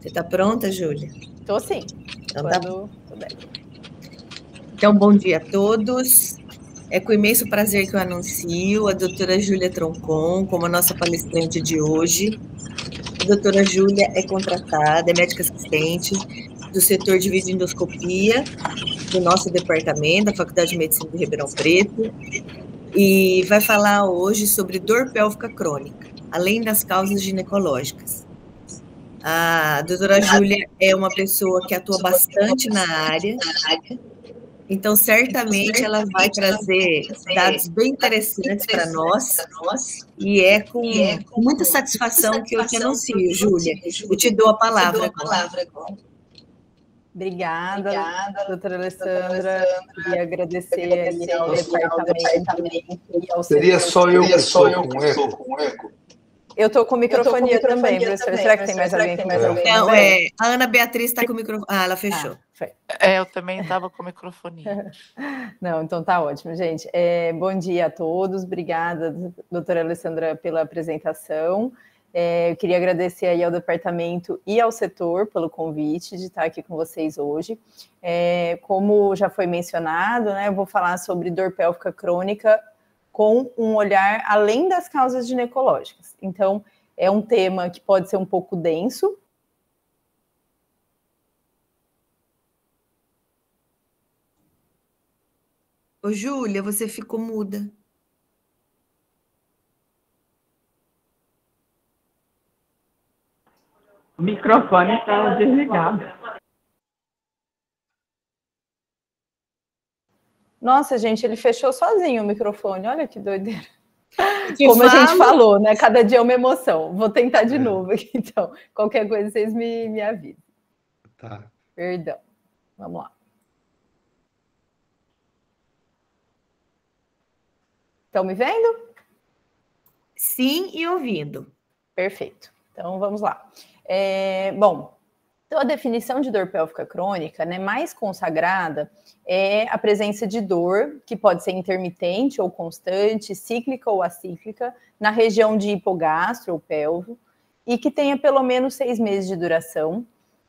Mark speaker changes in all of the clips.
Speaker 1: Você está pronta, Júlia?
Speaker 2: Estou sim.
Speaker 1: Então tá bom. Então, bom dia a todos. É com imenso prazer que eu anuncio a doutora Júlia Troncon como a nossa palestrante de hoje. A doutora Júlia é contratada, é médica assistente do setor de videoendoscopia do nosso departamento, da Faculdade de Medicina de Ribeirão Preto, e vai falar hoje sobre dor pélvica crônica, além das causas ginecológicas. A doutora Júlia é uma pessoa que atua bastante na área, então certamente ela vai trazer dados bem interessantes para nós, e é com muita satisfação que eu te anuncio, Júlia. Eu te dou a palavra agora.
Speaker 2: Obrigada, doutora Alessandra. Queria agradecer ao departamento e ao
Speaker 3: Seria só eu que estou com eco?
Speaker 2: Eu estou com microfonia também, professor. Será que tem mais alguém com microfone?
Speaker 1: Não, a Ana Beatriz está com o microfone. Ah, ela fechou.
Speaker 4: Eu também estava com microfonia.
Speaker 2: Não, então tá ótimo, gente. Bom dia a todos. Obrigada, doutora Alessandra, pela apresentação. Eu queria agradecer aí ao departamento e ao setor pelo convite de estar aqui com vocês hoje. Como já foi mencionado, né, eu vou falar sobre dor pélvica crônica com um olhar além das causas ginecológicas. Então, é um tema que pode ser um pouco denso.
Speaker 1: Ô, Júlia, você ficou muda.
Speaker 5: O microfone está desligado.
Speaker 2: Nossa, gente, ele fechou sozinho o microfone. Olha que doideira. Como a gente falou, né? Cada dia é uma emoção. Vou tentar de novo aqui, então. Qualquer coisa, vocês me avisam.
Speaker 3: Tá.
Speaker 2: Perdão. Vamos lá. Estão me vendo?
Speaker 1: Sim, e ouvindo.
Speaker 2: Perfeito. Então, vamos lá. Bom, então a definição de dor pélvica crônica, né, mais consagrada é a presença de dor, que pode ser intermitente ou constante, cíclica ou acíclica, na região de hipogastro ou pelvo, e que tenha pelo menos 6 meses de duração,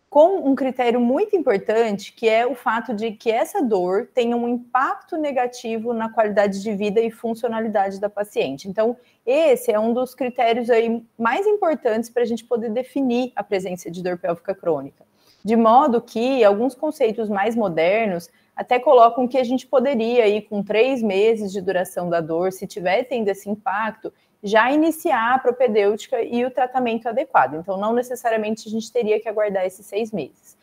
Speaker 2: com um critério muito importante, que é o fato de que essa dor tenha um impacto negativo na qualidade de vida e funcionalidade da paciente. Então, esse é um dos critérios aí mais importantes para a gente poder definir a presença de dor pélvica crônica. De modo que alguns conceitos mais modernos até colocam que a gente poderia ir com 3 meses de duração da dor, se tiver tendo esse impacto, já iniciar a propedêutica e o tratamento adequado. Então, não necessariamente a gente teria que aguardar esses 6 meses.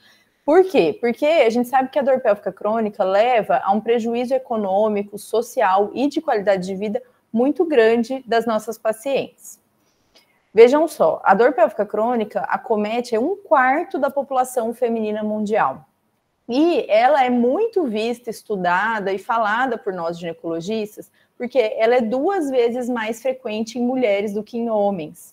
Speaker 2: Por quê? Porque a gente sabe que a dor pélvica crônica leva a um prejuízo econômico, social e de qualidade de vida muito grande das nossas pacientes. Vejam só, a dor pélvica crônica acomete 1/4 da população feminina mundial. E ela é muito vista, estudada e falada por nós ginecologistas, porque ela é 2 vezes mais frequente em mulheres do que em homens.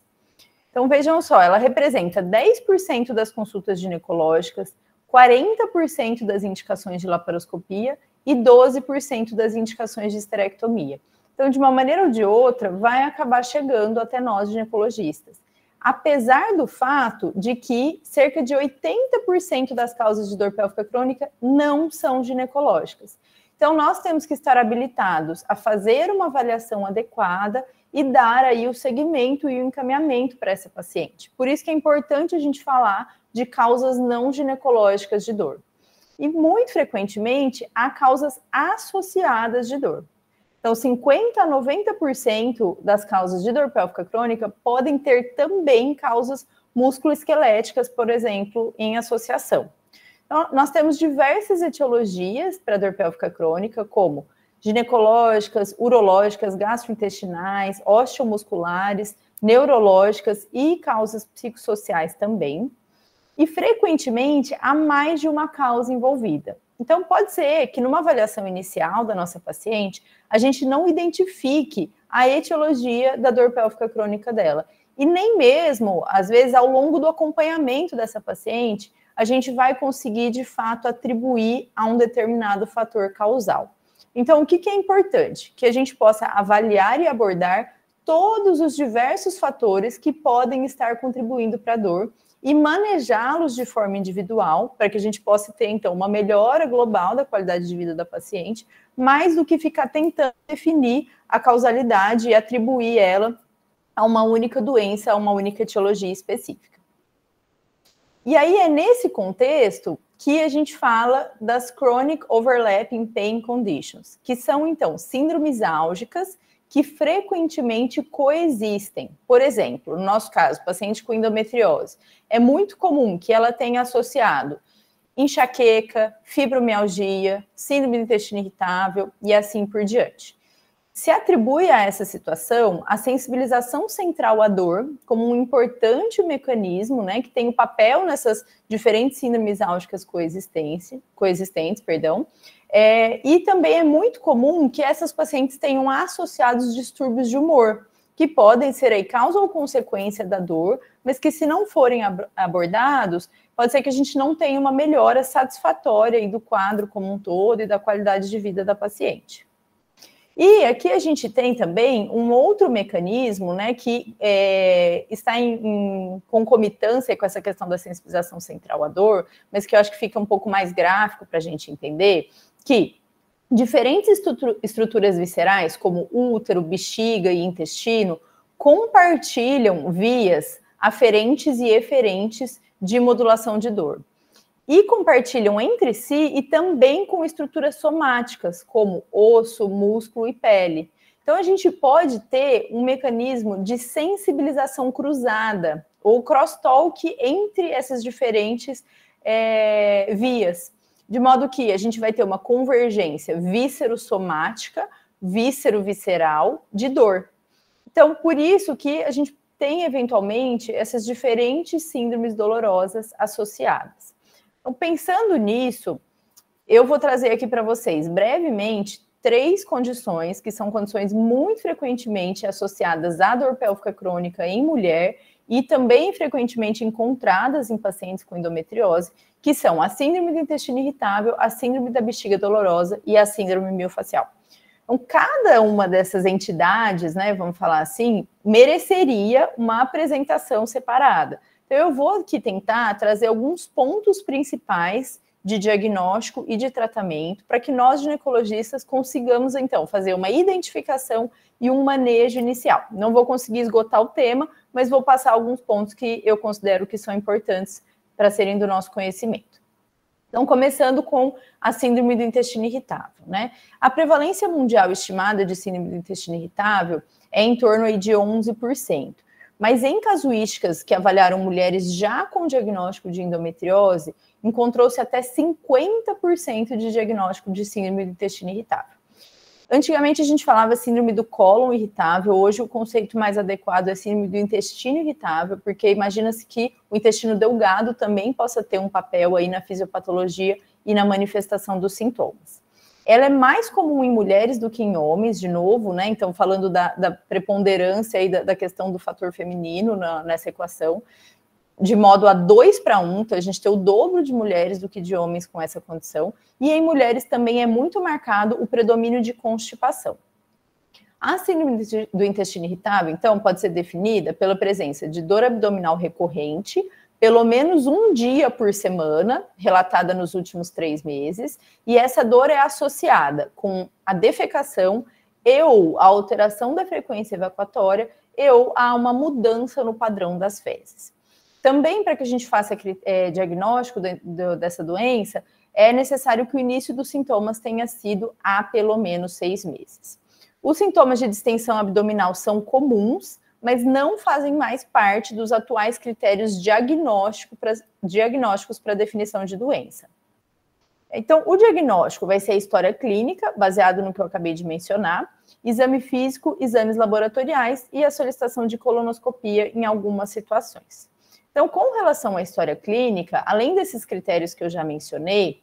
Speaker 2: Então, vejam só, ela representa 10% das consultas ginecológicas, 40% das indicações de laparoscopia e 12% das indicações de esterectomia. Então, de uma maneira ou de outra, vai acabar chegando até nós ginecologistas. Apesar do fato de que cerca de 80% das causas de dor pélvica crônica não são ginecológicas. Então, nós temos que estar habilitados a fazer uma avaliação adequada e dar aí o segmento e o encaminhamento para essa paciente. Por isso que é importante a gente falar de causas não ginecológicas de dor. E, muito frequentemente, há causas associadas de dor. Então, 50% a 90% das causas de dor pélvica crônica podem ter também causas musculoesqueléticas, por exemplo, em associação. Então, nós temos diversas etiologias para dor pélvica crônica, como ginecológicas, urológicas, gastrointestinais, osteomusculares, neurológicas e causas psicossociais também. E, frequentemente, há mais de uma causa envolvida. Então, pode ser que numa avaliação inicial da nossa paciente, a gente não identifique a etiologia da dor pélvica crônica dela. E nem mesmo, às vezes, ao longo do acompanhamento dessa paciente, a gente vai conseguir, de fato, atribuir a um determinado fator causal. Então, o que é importante? Que a gente possa avaliar e abordar todos os diversos fatores que podem estar contribuindo para a dor e manejá-los de forma individual, para que a gente possa ter, então, uma melhora global da qualidade de vida da paciente, mais do que ficar tentando definir a causalidade e atribuir ela a uma única doença, a uma única etiologia específica. E aí é nesse contexto que a gente fala das Chronic Overlapping Pain Conditions, que são, então, síndromes álgicas que frequentemente coexistem. Por exemplo, no nosso caso, paciente com endometriose, é muito comum que ela tenha associado enxaqueca, fibromialgia, síndrome do intestino irritável e assim por diante. Se atribui a essa situação a sensibilização central à dor como um importante mecanismo, né, que tem um papel nessas diferentes síndromes álgicas coexistentes, e também é muito comum que essas pacientes tenham associados distúrbios de humor, que podem ser aí causa ou consequência da dor, mas que se não forem abordados, pode ser que a gente não tenha uma melhora satisfatória aí do quadro como um todo e da qualidade de vida da paciente. E aqui a gente tem também um outro mecanismo, né, que está em concomitância com essa questão da sensibilização central à dor, mas que eu acho que fica um pouco mais gráfico para a gente entender, que diferentes estruturas viscerais, como útero, bexiga e intestino, compartilham vias aferentes e eferentes de modulação de dor. E compartilham entre si e também com estruturas somáticas, como osso, músculo e pele. Então, a gente pode ter um mecanismo de sensibilização cruzada, ou crosstalk entre essas diferentes vias, de modo que a gente vai ter uma convergência víscero-somática, víscero-visceral de dor. Então, por isso que a gente tem, eventualmente, essas diferentes síndromes dolorosas associadas. Então, pensando nisso, eu vou trazer aqui para vocês, brevemente, 3 condições que são condições muito frequentemente associadas à dor pélvica crônica em mulher e também frequentemente encontradas em pacientes com endometriose, que são a síndrome do intestino irritável, a síndrome da bexiga dolorosa e a síndrome miofascial. Então, cada uma dessas entidades, né, vamos falar assim, mereceria uma apresentação separada. Então, eu vou aqui tentar trazer alguns pontos principais de diagnóstico e de tratamento para que nós, ginecologistas, consigamos, então, fazer uma identificação e um manejo inicial. Não vou conseguir esgotar o tema, mas vou passar alguns pontos que eu considero que são importantes para serem do nosso conhecimento. Então, começando com a síndrome do intestino irritável, né? A prevalência mundial estimada de síndrome do intestino irritável é em torno aí de 11%. Mas em casuísticas que avaliaram mulheres já com diagnóstico de endometriose, encontrou-se até 50% de diagnóstico de síndrome do intestino irritável. Antigamente a gente falava síndrome do cólon irritável, hoje o conceito mais adequado é síndrome do intestino irritável, porque imagina-se que o intestino delgado também possa ter um papel aí na fisiopatologia e na manifestação dos sintomas. Ela é mais comum em mulheres do que em homens, de novo, né? Então, falando da preponderância aí da questão do fator feminino nessa equação, de modo a 2:1, então a gente tem o dobro de mulheres do que de homens com essa condição, e em mulheres também é muito marcado o predomínio de constipação. A síndrome do intestino irritável, então, pode ser definida pela presença de dor abdominal recorrente, pelo menos um dia por semana, relatada nos últimos 3 meses, e essa dor é associada com a defecação ou a alteração da frequência evacuatória ou a uma mudança no padrão das fezes. Também, para que a gente faça diagnóstico dessa doença, é necessário que o início dos sintomas tenha sido há pelo menos 6 meses. Os sintomas de distensão abdominal são comuns, mas não fazem mais parte dos atuais critérios diagnósticos para definição de doença. Então, o diagnóstico vai ser a história clínica, baseado no que eu acabei de mencionar, exame físico, exames laboratoriais e a solicitação de colonoscopia em algumas situações. Então, com relação à história clínica, além desses critérios que eu já mencionei,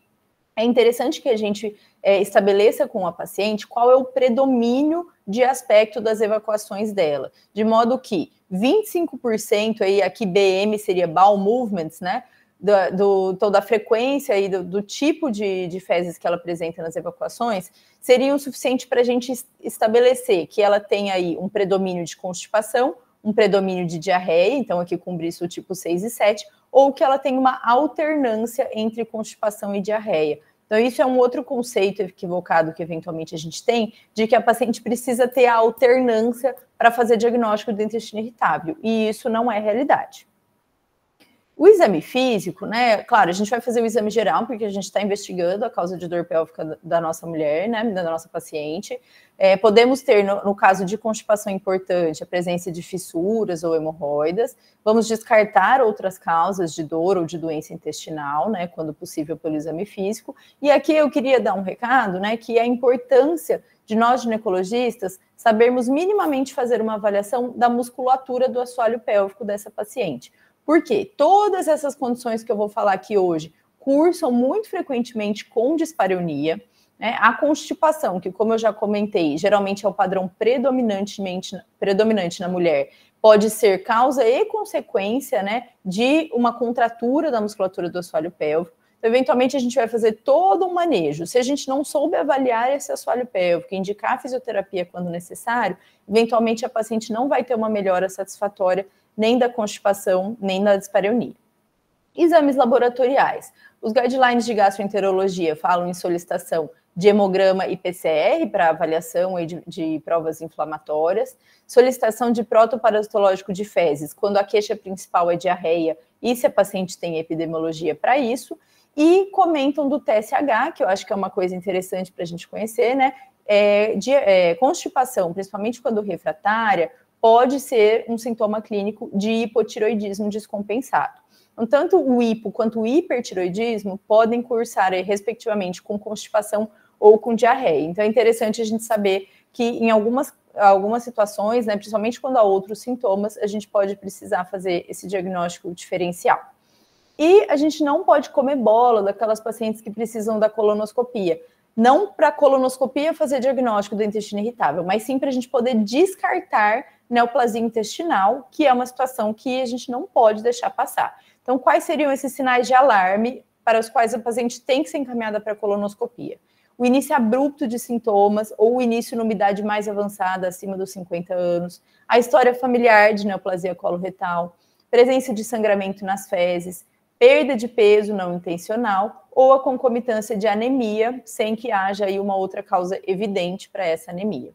Speaker 2: é interessante que a gente estabeleça com a paciente qual é o predomínio de aspecto das evacuações dela, de modo que 25% aí, aqui BM seria bowel movements, né, da frequência e do tipo de fezes que ela apresenta nas evacuações, seria o suficiente para a gente estabelecer que ela tem aí um predomínio de constipação, um predomínio de diarreia, então aqui com brisco tipo 6 e 7, ou que ela tem uma alternância entre constipação e diarreia. Então, isso é um outro conceito equivocado que eventualmente a gente tem, de que a paciente precisa ter a alternância para fazer diagnóstico do intestino irritável, e isso não é realidade. O exame físico, né, claro, a gente vai fazer o exame geral, porque a gente está investigando a causa de dor pélvica da nossa mulher, né, da nossa paciente. Podemos ter, no caso de constipação importante, a presença de fissuras ou hemorroidas. Vamos descartar outras causas de dor ou de doença intestinal, né, quando possível, pelo exame físico. E aqui eu queria dar um recado, né, que é a importância de nós ginecologistas sabermos minimamente fazer uma avaliação da musculatura do assoalho pélvico dessa paciente. Porque todas essas condições que eu vou falar aqui hoje cursam muito frequentemente com dispareunia, né? A constipação, que como eu já comentei, geralmente é o padrão predominante na mulher, pode ser causa e consequência, né, de uma contratura da musculatura do assoalho pélvico. Então, eventualmente a gente vai fazer todo um manejo. Se a gente não souber avaliar esse assoalho pélvico, indicar fisioterapia quando necessário, eventualmente a paciente não vai ter uma melhora satisfatória nem da constipação, nem da dispareunia. Exames laboratoriais. Os guidelines de gastroenterologia falam em solicitação de hemograma e PCR para avaliação de provas inflamatórias, solicitação de protoparasitológico de fezes, quando a queixa principal é diarreia e se a paciente tem epidemiologia para isso, e comentam do TSH, que eu acho que é uma coisa interessante para a gente conhecer, né? Constipação, principalmente quando refratária, pode ser um sintoma clínico de hipotiroidismo descompensado. Então, tanto o hipo quanto o hipertiroidismo podem cursar, respectivamente, com constipação ou com diarreia. Então, é interessante a gente saber que em algumas situações, né, principalmente quando há outros sintomas, a gente pode precisar fazer esse diagnóstico diferencial. E a gente não pode comer bola daquelas pacientes que precisam da colonoscopia. Não para a colonoscopia fazer diagnóstico do intestino irritável, mas sim para a gente poder descartar neoplasia intestinal, que é uma situação que a gente não pode deixar passar. Então, quais seriam esses sinais de alarme para os quais a paciente tem que ser encaminhada para a colonoscopia? O início abrupto de sintomas ou o início numa idade mais avançada, acima dos 50 anos, a história familiar de neoplasia coloretal, presença de sangramento nas fezes, perda de peso não intencional ou a concomitância de anemia, sem que haja aí uma outra causa evidente para essa anemia.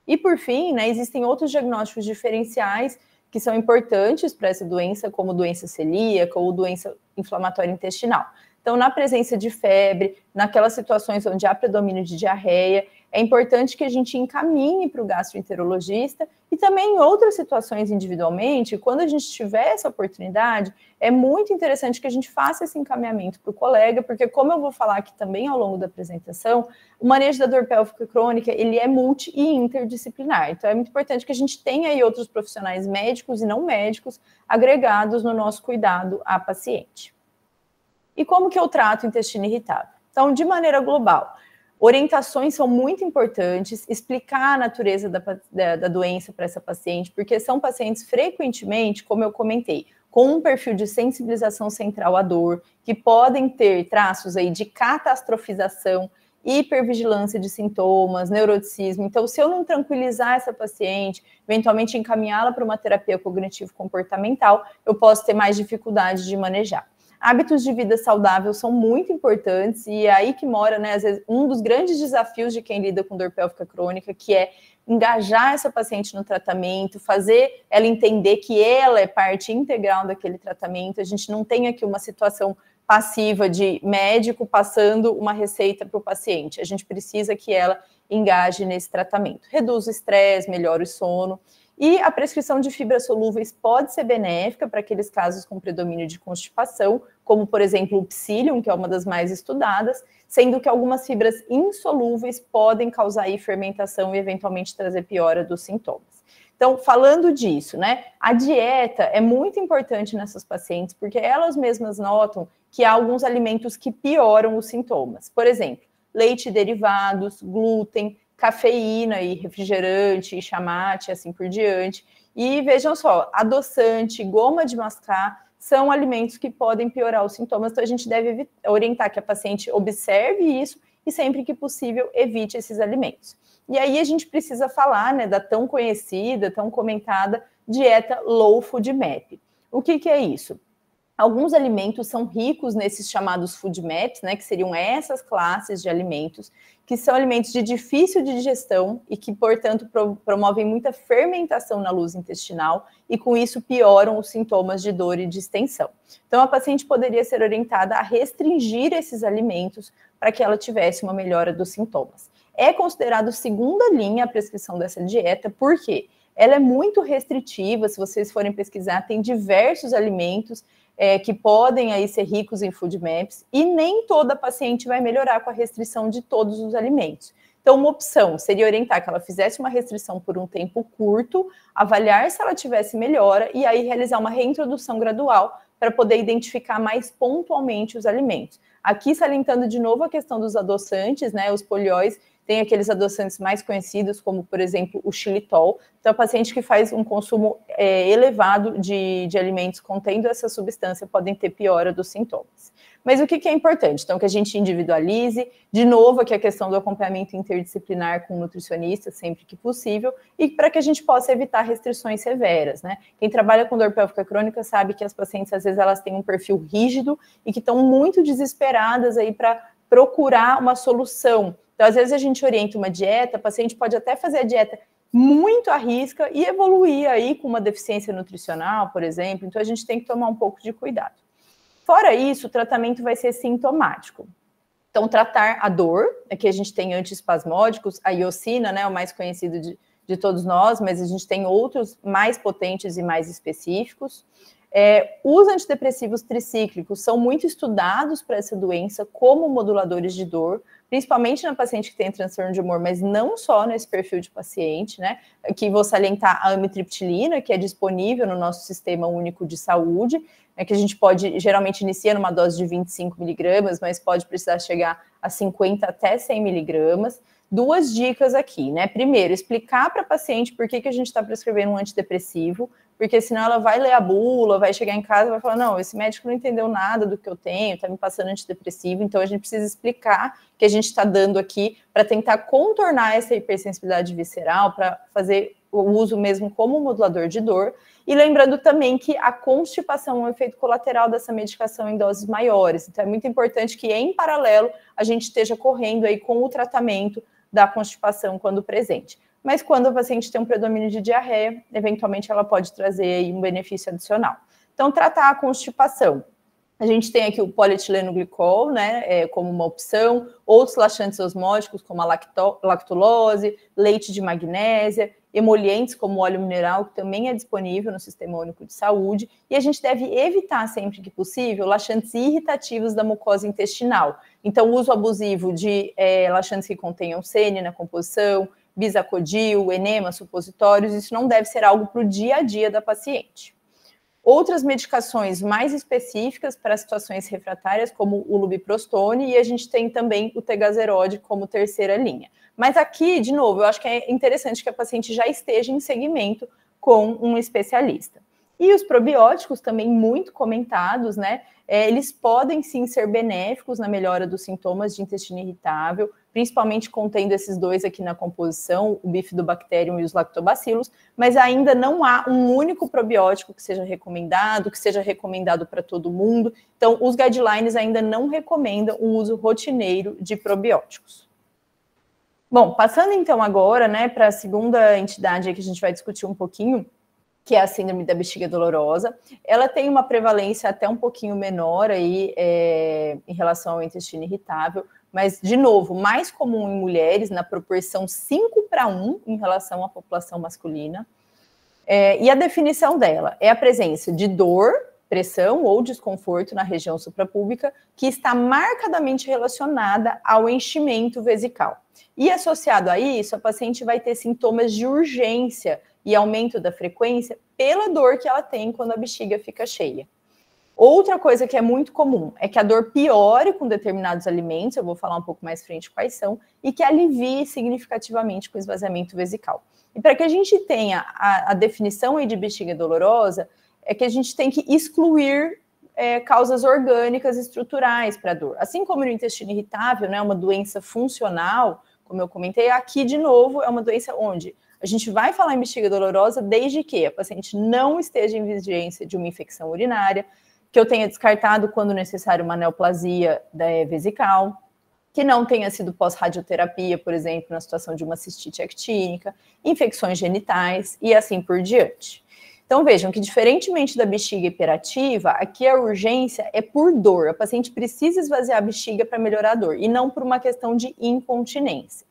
Speaker 2: E por fim, né, existem outros diagnósticos diferenciais que são importantes para essa doença, como doença celíaca ou doença inflamatória intestinal. Então, na presença de febre, naquelas situações onde há predomínio de diarreia, é importante que a gente encaminhe para o gastroenterologista e também em outras situações individualmente, quando a gente tiver essa oportunidade, é muito interessante que a gente faça esse encaminhamento para o colega, porque como eu vou falar aqui também ao longo da apresentação, o manejo da dor pélvica crônica, ele é multi e interdisciplinar. Então, é muito importante que a gente tenha aí outros profissionais médicos e não médicos agregados no nosso cuidado à paciente. E como que eu trato o intestino irritável? Então, de maneira global, orientações são muito importantes, explicar a natureza da doença para essa paciente, porque são pacientes frequentemente, como eu comentei, com um perfil de sensibilização central à dor, que podem ter traços aí de catastrofização, hipervigilância de sintomas, neuroticismo. Então, se eu não tranquilizar essa paciente, eventualmente encaminhá-la para uma terapia cognitivo-comportamental, eu posso ter mais dificuldade de manejar. Hábitos de vida saudável são muito importantes e é aí que mora, né, às vezes, um dos grandes desafios de quem lida com dor pélvica crônica, que é engajar essa paciente no tratamento, fazer ela entender que ela é parte integral daquele tratamento. A gente não tem aqui uma situação passiva de médico passando uma receita para o paciente. A gente precisa que ela engaje nesse tratamento. Reduz o estresse, melhora o sono. E a prescrição de fibras solúveis pode ser benéfica para aqueles casos com predomínio de constipação, como, por exemplo, o psyllium, que é uma das mais estudadas, sendo que algumas fibras insolúveis podem causar aí fermentação e, eventualmente, trazer piora dos sintomas. Então, falando disso, né, a dieta é muito importante nessas pacientes, porque elas mesmas notam que há alguns alimentos que pioram os sintomas. Por exemplo, leite e derivados, glúten, cafeína e refrigerante, e chamate, assim por diante. E vejam só, adoçante, goma de mascar, são alimentos que podem piorar os sintomas, então a gente deve orientar que a paciente observe isso e sempre que possível evite esses alimentos. E aí a gente precisa falar, né, da tão conhecida, tão comentada dieta Low Food Map. O que é isso? Alguns alimentos são ricos nesses chamados food maps, né, que seriam essas classes de alimentos, que são alimentos de difícil digestão e que, portanto, promovem muita fermentação na luza intestinal e, com isso, pioram os sintomas de dor e distensão. Então, a paciente poderia ser orientada a restringir esses alimentos para que ela tivesse uma melhora dos sintomas. É considerado segunda linha a prescrição dessa dieta, por quê? Ela é muito restritiva, se vocês forem pesquisar, tem diversos alimentos que podem aí ser ricos em food maps, e nem toda paciente vai melhorar com a restrição de todos os alimentos. Então, uma opção seria orientar que ela fizesse uma restrição por um tempo curto, avaliar se ela tivesse melhora, e aí realizar uma reintrodução gradual para poder identificar mais pontualmente os alimentos. Aqui, salientando de novo a questão dos adoçantes, né, os polióis, tem aqueles adoçantes mais conhecidos, como, por exemplo, o xilitol. Então, a paciente que faz um consumo elevado de alimentos contendo essa substância podem ter piora dos sintomas. Mas o que é importante? Então, que a gente individualize, de novo, aqui a questão do acompanhamento interdisciplinar com o nutricionista, sempre que possível, e para que a gente possa evitar restrições severas, né? Quem trabalha com dor pélvica crônica sabe que as pacientes, às vezes, elas têm um perfil rígido e que estão muito desesperadas aí para procurar uma solução. Então, às vezes, a gente orienta uma dieta, a paciente pode até fazer a dieta muito à risca e evoluir aí com uma deficiência nutricional, por exemplo. Então, a gente tem que tomar um pouco de cuidado. Fora isso, o tratamento vai ser sintomático. Então, tratar a dor, aqui a gente tem antiespasmódicos, a iosina, né, o mais conhecido de todos nós, mas a gente tem outros mais potentes e mais específicos. Os antidepressivos tricíclicos são muito estudados para essa doença como moduladores de dor, principalmente na paciente que tem transtorno de humor, mas não só nesse perfil de paciente, né? Aqui vou salientar a amitriptilina, que é disponível no nosso Sistema Único de Saúde, que a gente pode, geralmente inicia numa dose de 25 miligramas, mas pode precisar chegar a 50 até 100 miligramas. Duas dicas aqui, né? Primeiro, explicar para a paciente por que a gente está prescrevendo um antidepressivo, porque senão ela vai ler a bula, vai chegar em casa e vai falar, não, esse médico não entendeu nada do que eu tenho, está me passando antidepressivo, então a gente precisa explicar que a gente está dando aqui para tentar contornar essa hipersensibilidade visceral, para fazer o uso mesmo como modulador de dor, e lembrando também que a constipação é um efeito colateral dessa medicação em doses maiores, então é muito importante que em paralelo a gente esteja correndo aí com o tratamento da constipação quando presente. Mas quando a paciente tem um predomínio de diarreia, eventualmente ela pode trazer aí um benefício adicional. Então, tratar a constipação. A gente tem aqui o polietileno glicol, né, como uma opção, outros laxantes osmóticos, como a lactulose, leite de magnésia, emolientes como óleo mineral, que também é disponível no Sistema Único de Saúde, e a gente deve evitar, sempre que possível, laxantes irritativos da mucosa intestinal. Então, o uso abusivo de laxantes que contenham sene na composição, bisacodil, enema, supositórios, isso não deve ser algo para o dia a dia da paciente. Outras medicações mais específicas para situações refratárias, como o lubiprostone, e a gente tem também o tegaserode como terceira linha. Mas aqui, de novo, eu acho que é interessante que a paciente já esteja em segmento com um especialista. E os probióticos, também muito comentados, né? Eles podem sim ser benéficos na melhora dos sintomas de intestino irritável, principalmente contendo esses dois aqui na composição, o bifidobacterium e os lactobacilos, mas ainda não há um único probiótico que seja recomendado para todo mundo. Então, os guidelines ainda não recomendam o uso rotineiro de probióticos. Bom, passando então agora, né, para a segunda entidade que a gente vai discutir um pouquinho, que é a síndrome da bexiga dolorosa. Ela tem uma prevalência até um pouquinho menor aí, em relação ao intestino irritável, mas, de novo, mais comum em mulheres, na proporção 5:1 em relação à população masculina. E a definição dela é a presença de dor, pressão ou desconforto na região suprapúbica que está marcadamente relacionada ao enchimento vesical. E associado a isso, a paciente vai ter sintomas de urgência e aumento da frequência pela dor que ela tem quando a bexiga fica cheia. Outra coisa que é muito comum é que a dor piore com determinados alimentos, eu vou falar um pouco mais frente quais são, e que alivie significativamente com o esvaziamento vesical. E para que a gente tenha a definição aí de bexiga dolorosa, é que a gente tem que excluir causas orgânicas estruturais para a dor. Assim como no intestino irritável, né, uma doença funcional, como eu comentei, aqui de novo é uma doença onde a gente vai falar em bexiga dolorosa desde que a paciente não esteja em vigilância de uma infecção urinária, que eu tenha descartado, quando necessário, uma neoplasia vesical, que não tenha sido pós-radioterapia, por exemplo, na situação de uma cistite actínica, infecções genitais e assim por diante. Então, vejam que, diferentemente da bexiga hiperativa, aqui a urgência é por dor. A paciente precisa esvaziar a bexiga para melhorar a dor, e não por uma questão de incontinência.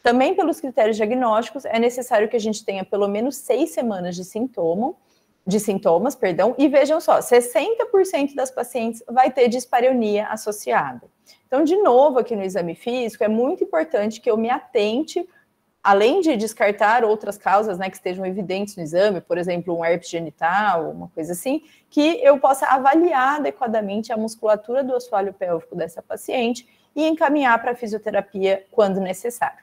Speaker 2: Também, pelos critérios diagnósticos, é necessário que a gente tenha pelo menos 6 semanas de sintomas, e vejam só, 60% das pacientes vai ter dispareunia associada. Então, de novo, aqui no exame físico, é muito importante que eu me atente, além de descartar outras causas, né, que estejam evidentes no exame, por exemplo, um herpes genital, uma coisa assim, que eu possa avaliar adequadamente a musculatura do assoalho pélvico dessa paciente e encaminhar para a fisioterapia quando necessário.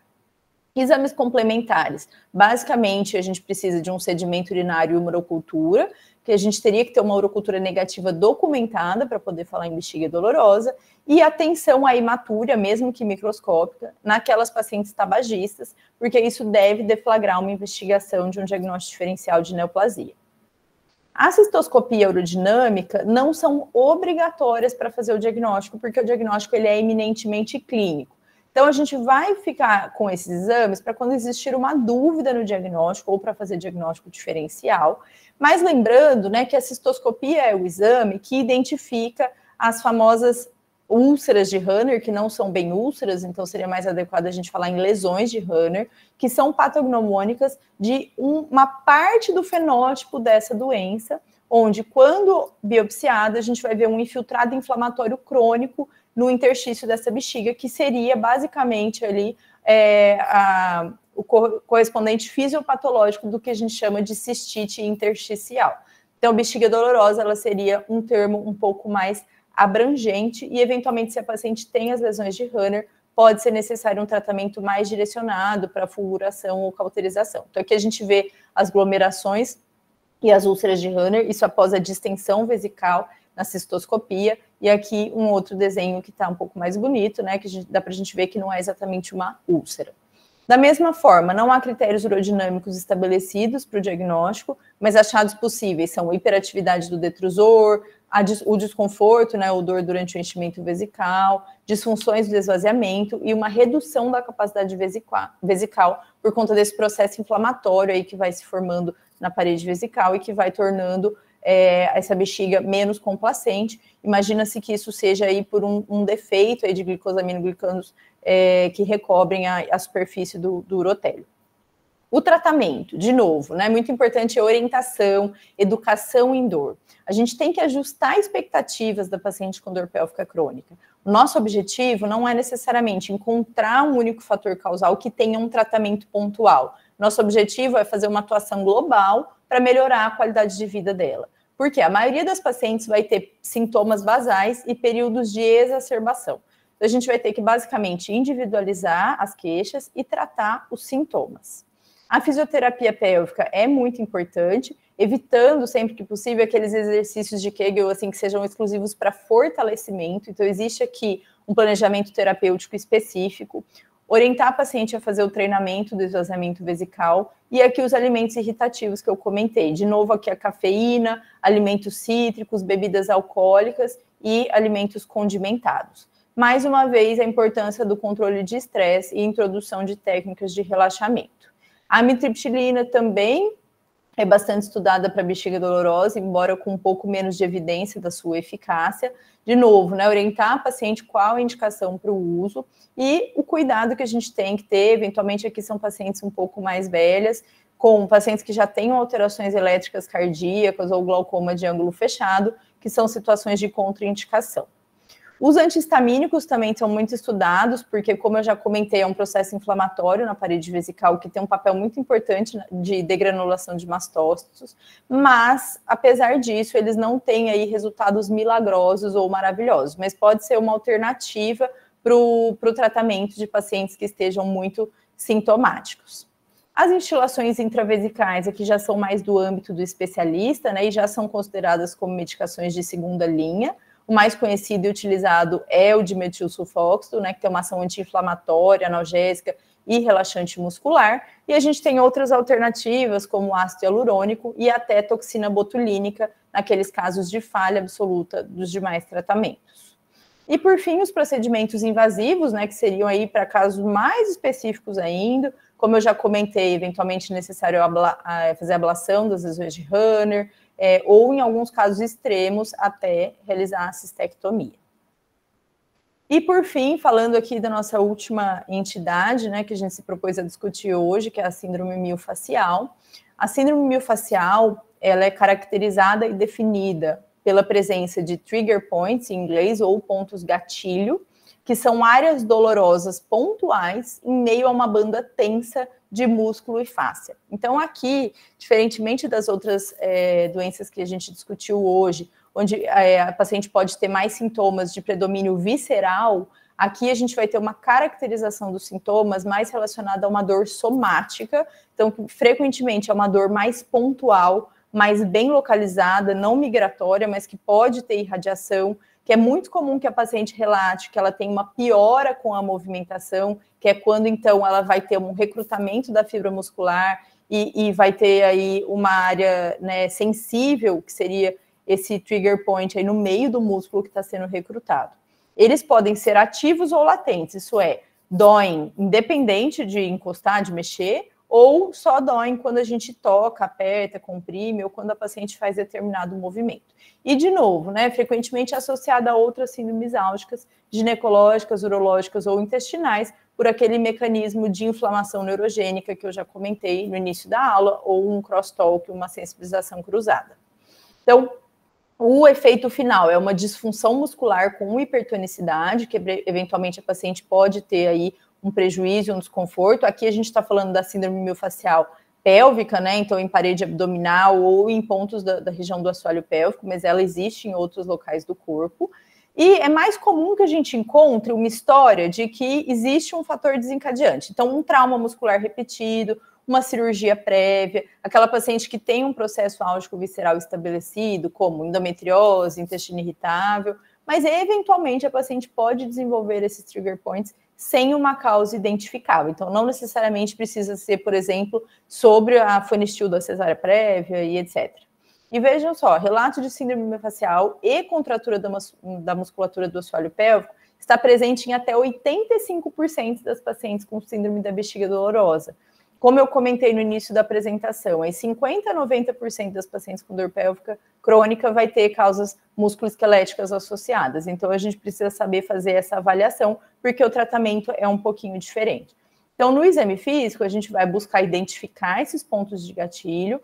Speaker 2: Exames complementares. Basicamente, a gente precisa de um sedimento urinário e uma urocultura, que a gente teria que ter uma urocultura negativa documentada para poder falar em bexiga dolorosa, e atenção à hematúria, mesmo que microscópica, naquelas pacientes tabagistas, porque isso deve deflagrar uma investigação de um diagnóstico diferencial de neoplasia. A cistoscopia urodinâmica não são obrigatórias para fazer o diagnóstico, porque o diagnóstico ele é eminentemente clínico. Então, a gente vai ficar com esses exames para quando existir uma dúvida no diagnóstico ou para fazer diagnóstico diferencial. Mas lembrando, né, que a cistoscopia é o exame que identifica as famosas úlceras de Höner, que não são bem úlceras, então seria mais adequado a gente falar em lesões de Höner, que são patognomônicas de uma parte do fenótipo dessa doença, onde, quando biopsiada, a gente vai ver um infiltrado inflamatório crônico no interstício dessa bexiga, que seria basicamente ali o correspondente fisiopatológico do que a gente chama de cistite intersticial. Então, bexiga dolorosa, ela seria um termo um pouco mais abrangente e, eventualmente, se a paciente tem as lesões de Höner, pode ser necessário um tratamento mais direcionado para fulguração ou cauterização. Então, aqui a gente vê as glomerações e as úlceras de Höner, isso após a distensão vesical na cistoscopia, e aqui um outro desenho que está um pouco mais bonito, né, que dá para a gente ver que não é exatamente uma úlcera. Da mesma forma, não há critérios urodinâmicos estabelecidos para o diagnóstico, mas achados possíveis são hiperatividade do detrusor, o desconforto, né, o dor durante o enchimento vesical, disfunções do esvaziamento e uma redução da capacidade vesical por conta desse processo inflamatório aí que vai se formando na parede vesical e que vai tornando essa bexiga menos complacente. Imagina-se que isso seja aí por um defeito aí de glicosaminoglicanos que recobrem a superfície do urotélio. O tratamento, de novo, né, muito importante a orientação, educação em dor. A gente tem que ajustar expectativas da paciente com dor pélvica crônica. O nosso objetivo não é necessariamente encontrar um único fator causal que tenha um tratamento pontual. Nosso objetivo é fazer uma atuação global para melhorar a qualidade de vida dela. Porque a maioria das pacientes vai ter sintomas basais e períodos de exacerbação. Então, a gente vai ter que, basicamente, individualizar as queixas e tratar os sintomas. A fisioterapia pélvica é muito importante, evitando sempre que possível aqueles exercícios de Kegel assim, que sejam exclusivos para fortalecimento. Então, existe aqui um planejamento terapêutico específico, orientar a paciente a fazer o treinamento do esvaziamento vesical e aqui os alimentos irritativos que eu comentei. De novo, aqui a cafeína, alimentos cítricos, bebidas alcoólicas e alimentos condimentados. Mais uma vez, a importância do controle de estresse e introdução de técnicas de relaxamento. A amitriptilina também é bastante estudada para bexiga dolorosa, embora com um pouco menos de evidência da sua eficácia. De novo, né, orientar a paciente qual a indicação para o uso e o cuidado que a gente tem que ter. Eventualmente, aqui são pacientes um pouco mais velhas, com pacientes que já tenham alterações elétricas cardíacas ou glaucoma de ângulo fechado, que são situações de contraindicação. Os antihistamínicos também são muito estudados, porque, como eu já comentei, é um processo inflamatório na parede vesical que tem um papel muito importante de degranulação de mastócitos, mas, apesar disso, eles não têm aí resultados milagrosos ou maravilhosos, mas pode ser uma alternativa para o tratamento de pacientes que estejam muito sintomáticos. As instilações intravesicais aqui já são mais do âmbito do especialista, né, e já são consideradas como medicações de segunda linha. O mais conhecido e utilizado é o dimetilsulfóxido, né, que tem uma ação anti-inflamatória, analgésica e relaxante muscular. E a gente tem outras alternativas, como o ácido hialurônico e até toxina botulínica, naqueles casos de falha absoluta dos demais tratamentos. E, por fim, os procedimentos invasivos, né, que seriam aí para casos mais específicos ainda, como eu já comentei, eventualmente necessário fazer a ablação das lesões de Hörner, ou, em alguns casos extremos, até realizar a cistectomia. E, por fim, falando aqui da nossa última entidade, né, que a gente se propôs a discutir hoje, que é a síndrome miofacial. A síndrome miofacial, ela é caracterizada e definida pela presença de trigger points, em inglês, ou pontos gatilho, que são áreas dolorosas pontuais em meio a uma banda tensa de músculo e fáscia. Então, aqui, diferentemente das outras doenças que a gente discutiu hoje, onde a paciente pode ter mais sintomas de predomínio visceral, aqui a gente vai ter uma caracterização dos sintomas mais relacionada a uma dor somática, então, frequentemente é uma dor mais pontual, mais bem localizada, não migratória, mas que pode ter irradiação, que é muito comum que a paciente relate que ela tem uma piora com a movimentação, que é quando, então, ela vai ter um recrutamento da fibra muscular e vai ter aí uma área, né, sensível, que seria esse trigger point aí no meio do músculo que está sendo recrutado. Eles podem ser ativos ou latentes, isso é, doem independente de encostar, de mexer, ou só doem quando a gente toca, aperta, comprime, ou quando a paciente faz determinado movimento. E, de novo, né, frequentemente associada a outras síndromes álgicas, ginecológicas, urológicas ou intestinais, por aquele mecanismo de inflamação neurogênica que eu já comentei no início da aula, ou um crosstalk, uma sensibilização cruzada. Então, o efeito final é uma disfunção muscular com hipertonicidade, que eventualmente a paciente pode ter aí um prejuízo, um desconforto. Aqui a gente está falando da síndrome miofacial pélvica, né? Então, em parede abdominal ou em pontos da região do assoalho pélvico, mas ela existe em outros locais do corpo. E é mais comum que a gente encontre uma história de que existe um fator desencadeante. Então, um trauma muscular repetido, uma cirurgia prévia, aquela paciente que tem um processo álgico visceral estabelecido, como endometriose, intestino irritável, mas eventualmente a paciente pode desenvolver esses trigger points sem uma causa identificável. Então, não necessariamente precisa ser, por exemplo, sobre a fonistil da cesárea prévia e etc. E vejam só, relato de síndrome miofacial e contratura da musculatura do assoalho pélvico está presente em até 85% das pacientes com síndrome da bexiga dolorosa. Como eu comentei no início da apresentação, 50% a 90% das pacientes com dor pélvica crônica vai ter causas musculoesqueléticas associadas. Então, a gente precisa saber fazer essa avaliação, porque o tratamento é um pouquinho diferente. Então, no exame físico, a gente vai buscar identificar esses pontos de gatilho,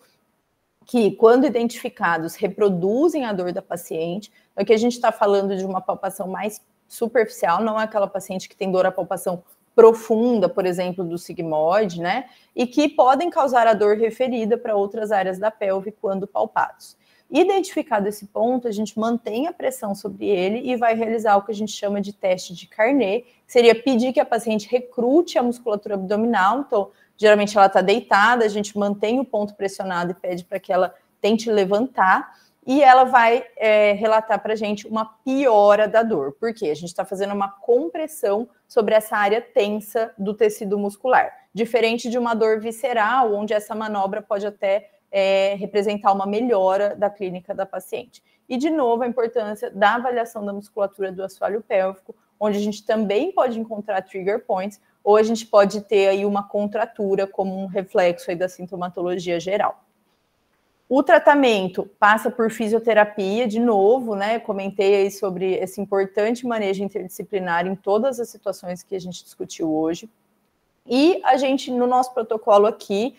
Speaker 2: que, quando identificados, reproduzem a dor da paciente. Então, aqui a gente está falando de uma palpação mais superficial, não é aquela paciente que tem dor à palpação profunda, por exemplo, do sigmoide, né? E que podem causar a dor referida para outras áreas da pelve quando palpados. Identificado esse ponto, a gente mantém a pressão sobre ele e vai realizar o que a gente chama de teste de Carnot, que seria pedir que a paciente recrute a musculatura abdominal. Então, geralmente ela está deitada, a gente mantém o ponto pressionado e pede para que ela tente levantar, e ela vai relatar para a gente uma piora da dor. Por quê? A gente está fazendo uma compressão sobre essa área tensa do tecido muscular, diferente de uma dor visceral, onde essa manobra pode até representar uma melhora da clínica da paciente. E, de novo, a importância da avaliação da musculatura do assoalho pélvico, onde a gente também pode encontrar trigger points, ou a gente pode ter aí uma contratura como um reflexo aí da sintomatologia geral. O tratamento passa por fisioterapia, de novo, né? Comentei aí sobre esse importante manejo interdisciplinar em todas as situações que a gente discutiu hoje. E a gente, no nosso protocolo aqui,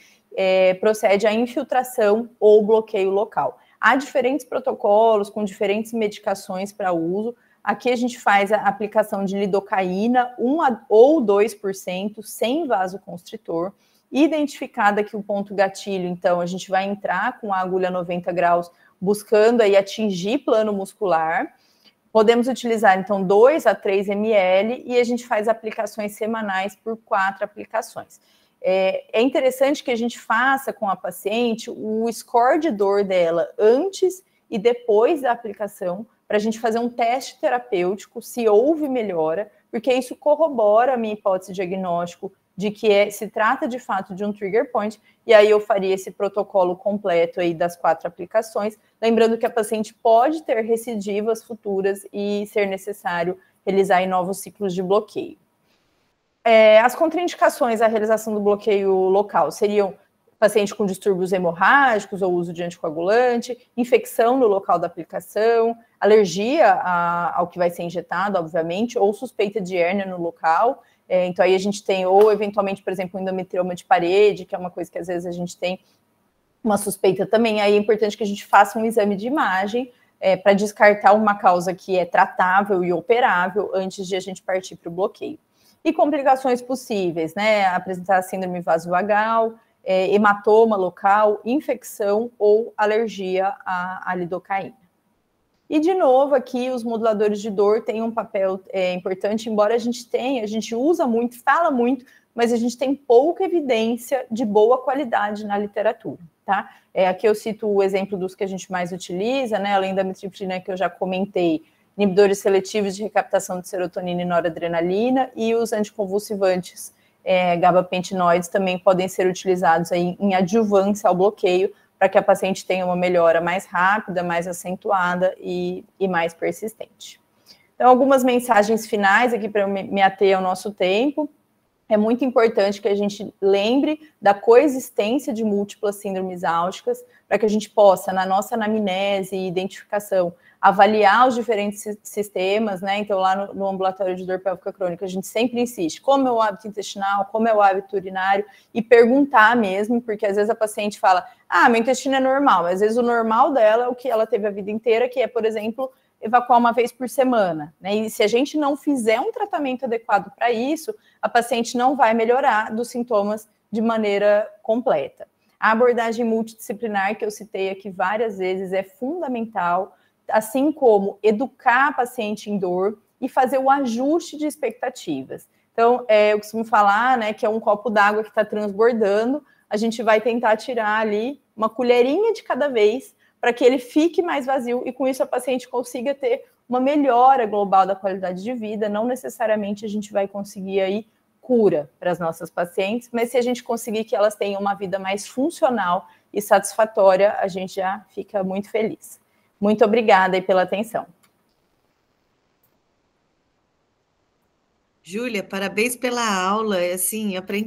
Speaker 2: procede à infiltração ou bloqueio local. Há diferentes protocolos com diferentes medicações para uso. Aqui a gente faz a aplicação de lidocaína, 1 ou 2%, sem vasoconstritor. Identificado aqui o ponto gatilho, então, a gente vai entrar com a agulha 90 graus, buscando aí atingir plano muscular. Podemos utilizar, então, 2 a 3 ml e a gente faz aplicações semanais por 4 aplicações. É interessante que a gente faça com a paciente o score de dor dela antes e depois da aplicação, para a gente fazer um teste terapêutico, se houve melhora, porque isso corrobora a minha hipótese de diagnóstico de que se trata de fato de um trigger point, e aí eu faria esse protocolo completo aí das 4 aplicações, lembrando que a paciente pode ter recidivas futuras e ser necessário realizar em novos ciclos de bloqueio. As contraindicações à realização do bloqueio local seriam paciente com distúrbios hemorrágicos ou uso de anticoagulante, infecção no local da aplicação, alergia ao que vai ser injetado, obviamente, ou suspeita de hérnia no local. Então, aí a gente tem, ou eventualmente, por exemplo, endometrioma de parede, que é uma coisa que às vezes a gente tem uma suspeita também. Aí é importante que a gente faça um exame de imagem para descartar uma causa que é tratável e operável antes de a gente partir para o bloqueio. E complicações possíveis, né? Apresentar síndrome vasovagal, hematoma local, infecção ou alergia à lidocaína. E, de novo, aqui os moduladores de dor têm um papel importante, embora a gente usa muito, fala muito, mas a gente tem pouca evidência de boa qualidade na literatura, tá? Aqui eu cito o exemplo dos que a gente mais utiliza, né? Além da amitriptilina que eu já comentei, inibidores seletivos de recaptação de serotonina e noradrenalina e os anticonvulsivantes gabapentinoides também podem ser utilizados aí em adjuvância ao bloqueio para que a paciente tenha uma melhora mais rápida, mais acentuada e mais persistente. Então, algumas mensagens finais aqui para eu me ater ao nosso tempo. É muito importante que a gente lembre da coexistência de múltiplas síndromes álgicas para que a gente possa, na nossa anamnese e identificação, avaliar os diferentes sistemas, né? Então, lá no ambulatório de dor pélvica crônica, a gente sempre insiste como é o hábito intestinal, como é o hábito urinário, e perguntar mesmo, porque às vezes a paciente fala, meu intestino é normal, mas às vezes o normal dela é o que ela teve a vida inteira, que é, por exemplo, evacuar uma vez por semana, né? E se a gente não fizer um tratamento adequado para isso, a paciente não vai melhorar dos sintomas de maneira completa. A abordagem multidisciplinar, que eu citei aqui várias vezes, é fundamental, assim como educar a paciente em dor e fazer o ajuste de expectativas. Então, eu costumo falar, né, que é um copo d'água que está transbordando, a gente vai tentar tirar ali uma colherinha de cada vez para que ele fique mais vazio e com isso a paciente consiga ter uma melhora global da qualidade de vida. Não necessariamente a gente vai conseguir aí cura para as nossas pacientes, mas se a gente conseguir que elas tenham uma vida mais funcional e satisfatória, a gente já fica muito feliz. Muito obrigada aí pela atenção.
Speaker 1: Júlia, parabéns pela aula, assim, aprendi